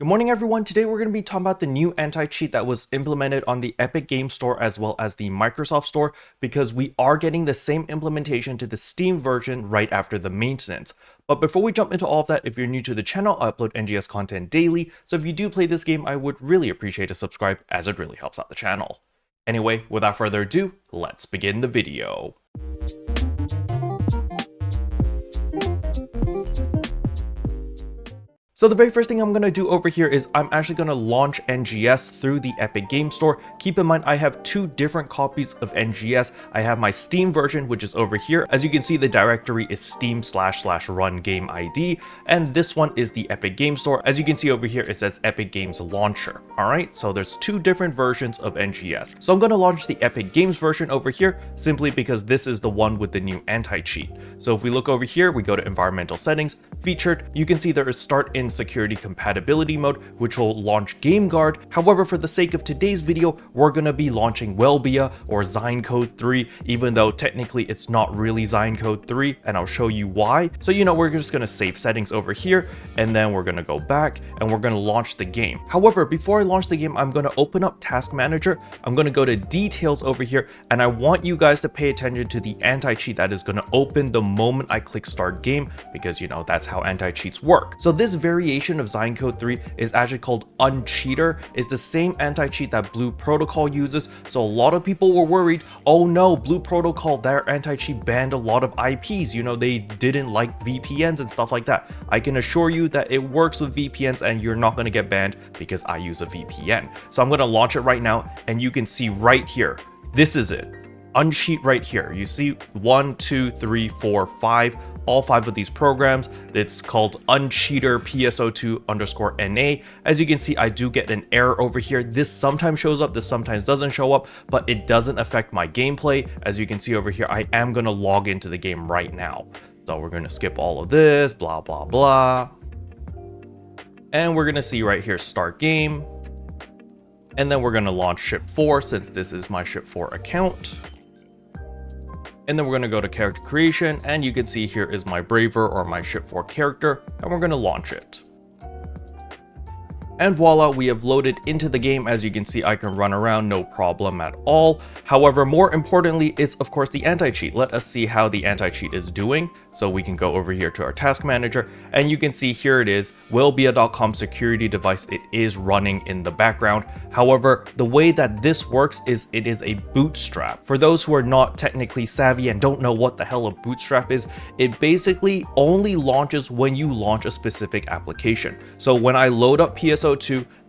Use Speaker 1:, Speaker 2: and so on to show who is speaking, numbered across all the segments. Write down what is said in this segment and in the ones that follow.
Speaker 1: Good morning everyone, today we're going to be talking about the new anti-cheat that was implemented on the Epic Games Store as well as the Microsoft Store, because we are getting the same implementation to the Steam version right after the maintenance. But before we jump into all of that, if you're new to the channel, I upload NGS content daily, so if you do play this game, I would really appreciate a subscribe as it really helps out the channel. Anyway, without further ado, let's begin the video. So the very first thing I'm going to do over here is I'm actually going to launch NGS through the Epic Games Store. Keep in mind, I have two different copies of NGS. I have my Steam version, which is over here. As you can see, the directory is steam//run game ID, and this one is the Epic Games Store. As you can see over here, it says Epic Games Launcher. All right, so there's two different versions of NGS. So I'm going to launch the Epic Games version over here simply because this is the one with the new anti-cheat. So if we look over here, we go to environmental settings, featured, you can see there is start in security compatibility mode, which will launch GameGuard. However, for the sake of today's video, we're going to be launching Welbia or Zyncode 3, even though technically it's not really Zyncode 3, and I'll show you why. So we're just going to save settings over here, and then we're going to go back and we're going to launch the game. However, before I launch the game, I'm going to open up Task Manager. I'm going to go to details over here, and I want you guys to pay attention to the anti-cheat that is going to open the moment I click start game, because that's how anti-cheats work. So this variation of Zyncode 3 is actually called Uncheater. It's the same anti-cheat that Blue Protocol uses. So a lot of people were worried, oh no, Blue Protocol, their anti-cheat banned a lot of IPs. They didn't like VPNs and stuff like that. I can assure you that it works with VPNs and you're not going to get banned because I use a VPN. So I'm going to launch it right now, and you can see right here, this is it. Uncheat right here. You see 1, 2, 3, 4, 5. All 5 of these programs. It's called Uncheater PSO2_NA. As you can see, I do get an error over here. This sometimes shows up, this sometimes doesn't show up, but it doesn't affect my gameplay. As you can see over here, I am going to log into the game right now. So we're going to skip all of this, blah, blah, blah. And we're going to see right here, start game. And then we're going to launch ship 4 since this is my ship 4 account. And then we're going to go to character creation, and you can see here is my Braver or my ship 4 character, and we're going to launch it. And voila, we have loaded into the game. As you can see, I can run around, no problem at all. However, more importantly is of course the anti-cheat. Let us see how the anti-cheat is doing. So we can go over here to our task manager, and you can see here it is, Welbia.com security device. It is running in the background. However, the way that this works is it is a bootstrap. For those who are not technically savvy and don't know what the hell a bootstrap is, it basically only launches when you launch a specific application. So when I load up PSO2,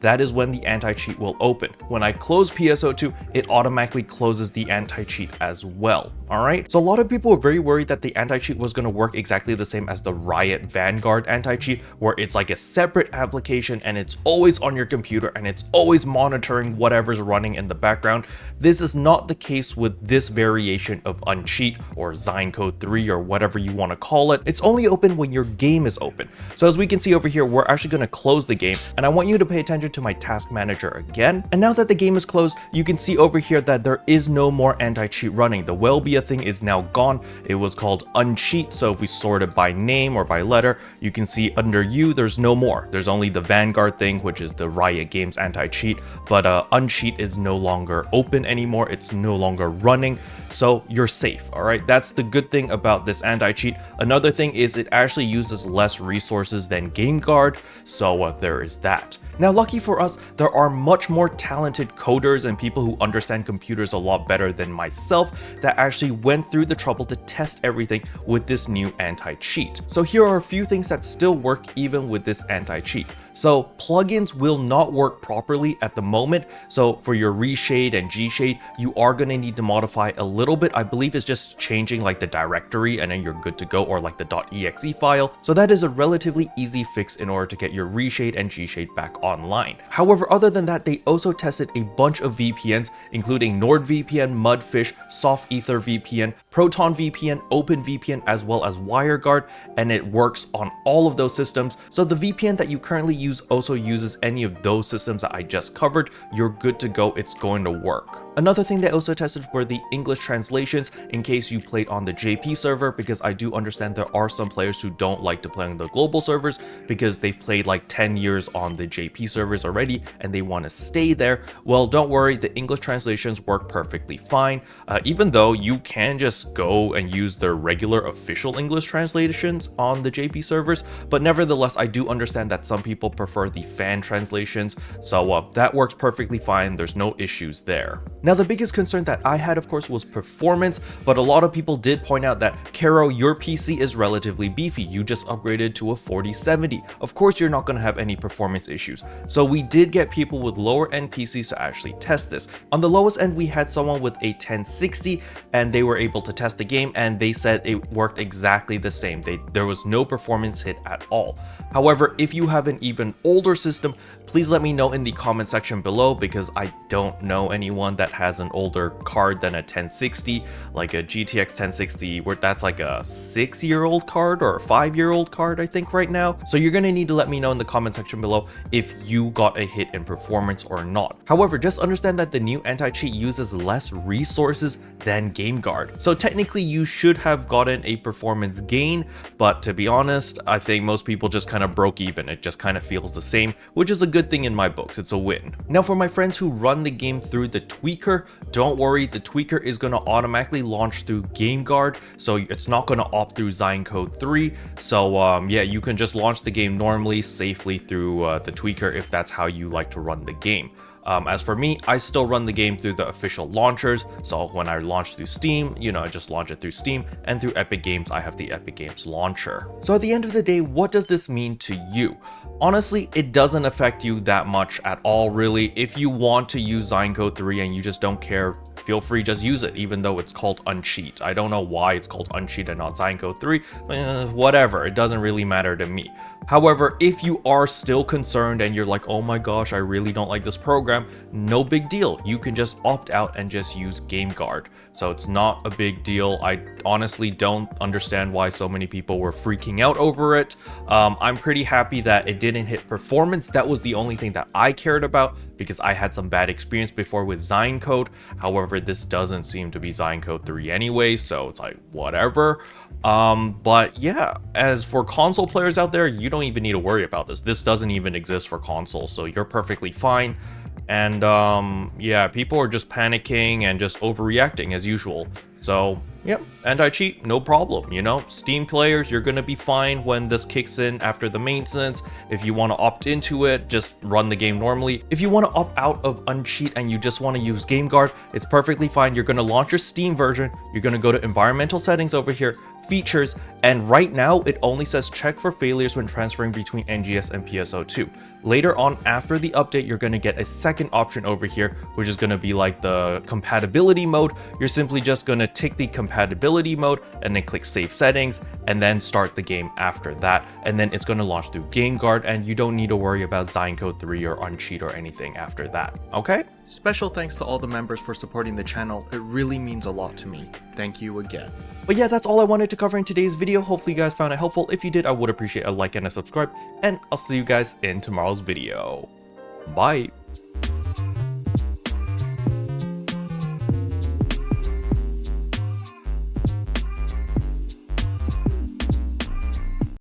Speaker 1: that is when the anti-cheat will open. When I close PSO2, it automatically closes the anti-cheat as well. All right. So a lot of people were very worried that the anti-cheat was going to work exactly the same as the Riot Vanguard anti-cheat, where it's like a separate application and it's always on your computer and it's always monitoring whatever's running in the background. This is not the case with this variation of Uncheat or Zyncode 3 or whatever you want to call it. It's only open when your game is open. So as we can see over here, we're actually going to close the game, and I want you to pay attention to my task manager again. And now that the game is closed, you can see over here that there is no more anti-cheat running. The Welbia thing is now gone. It was called Uncheat. So if we sort it by name or by letter, you can see under you, there's no more. There's only the Vanguard thing, which is the Riot Games anti-cheat, but Uncheat is no longer open anymore. It's no longer running. So you're safe. All right. That's the good thing about this anti-cheat. Another thing is it actually uses less resources than GameGuard. So there is that. Now, lucky for us, there are much more talented coders and people who understand computers a lot better than myself that actually went through the trouble to test everything with this new anti-cheat. So here are a few things that still work even with this anti-cheat. So plugins will not work properly at the moment. So for your reshade and gshade, you are going to need to modify a little bit. I believe it's just changing like the directory and then you're good to go, or like the .exe file. So that is a relatively easy fix in order to get your reshade and gshade back online. However, other than that, they also tested a bunch of VPNs, including NordVPN, Mudfish, SoftEther VPN, Proton VPN, OpenVPN, as well as WireGuard, and it works on all of those systems. So the VPN that you currently use also uses any of those systems that I just covered. You're good to go. It's going to work. Another thing they also tested were the English translations in case you played on the JP server, because I do understand there are some players who don't like to play on the global servers because they've played like 10 years on the JP servers already and they want to stay there. Well, don't worry, the English translations work perfectly fine, even though you can just go and use their regular official English translations on the JP servers, but nevertheless, I do understand that some people prefer the fan translations, so that works perfectly fine. There's no issues there. Now, the biggest concern that I had, of course, was performance, but a lot of people did point out that, Kero, your PC is relatively beefy. You just upgraded to a 4070. Of course, you're not going to have any performance issues. So we did get people with lower end PCs to actually test this. On the lowest end, we had someone with a 1060 and they were able to test the game and they said it worked exactly the same. There was no performance hit at all. However, if you have an even older system, please let me know in the comment section below, because I don't know anyone that has an older card than a 1060, like a GTX 1060, where that's like a 6-year-old card or a 5-year-old card, I think, right now. So you're gonna need to let me know in the comment section below if you got a hit in performance or not. However, just understand that the new anti-cheat uses less resources than GameGuard. So technically you should have gotten a performance gain, but to be honest, I think most people just kind of broke even. It just kind of feels the same, which is a good thing in my books. It's a win. Now, for my friends who run the game through the tweaker, don't worry, the tweaker is going to automatically launch through GameGuard, so it's not going to opt through Zyncode 3. So yeah, you can just launch the game normally, safely through the tweaker if that's how you like to run the game. As for me, I still run the game through the official launchers, so when I launch through Steam, I just launch it through Steam, and through Epic Games, I have the Epic Games launcher. So at the end of the day, what does this mean to you? Honestly, it doesn't affect you that much at all, really. If you want to use Zyncode 3 and you just don't care, feel free, just use it, even though it's called Uncheat. I don't know why it's called Uncheat and not Zyncode 3, whatever, it doesn't really matter to me. However, if you are still concerned and you're like, oh my gosh, I really don't like this program, no big deal. You can just opt out and just use GameGuard. So it's not a big deal. I honestly don't understand why so many people were freaking out over it. I'm pretty happy that it didn't hit performance. That was the only thing that I cared about, because I had some bad experience before with Zyncode. However, this doesn't seem to be Zyncode 3 anyway, so it's like, whatever. But yeah, as for console players out there, you don't even need to worry about this. This doesn't even exist for console, so you're perfectly fine. And yeah, people are just panicking and just overreacting as usual. So yep, anti-cheat, no problem, Steam players, you're gonna be fine when this kicks in after the maintenance. If you want to opt into it, just run the game normally. If you want to opt out of Uncheat and you just want to use GameGuard, it's perfectly fine. You're gonna launch your Steam version, you're gonna go to environmental settings over here, features, and right now it only says check for failures when transferring between NGS and PSO2. Later on, after the update, you're going to get a second option over here, which is going to be like the compatibility mode. You're simply just going to tick the compatibility mode and then click save settings and then start the game after that. And then it's going to launch through GameGuard and you don't need to worry about Zyncode 3 or Uncheat or anything after that. Okay? Special thanks to all the members for supporting the channel. It really means a lot to me. Thank you again. But yeah, that's all I wanted to cover in today's video. Hopefully you guys found it helpful. If you did, I would appreciate a like and a subscribe, and I'll see you guys in tomorrow's video. Bye.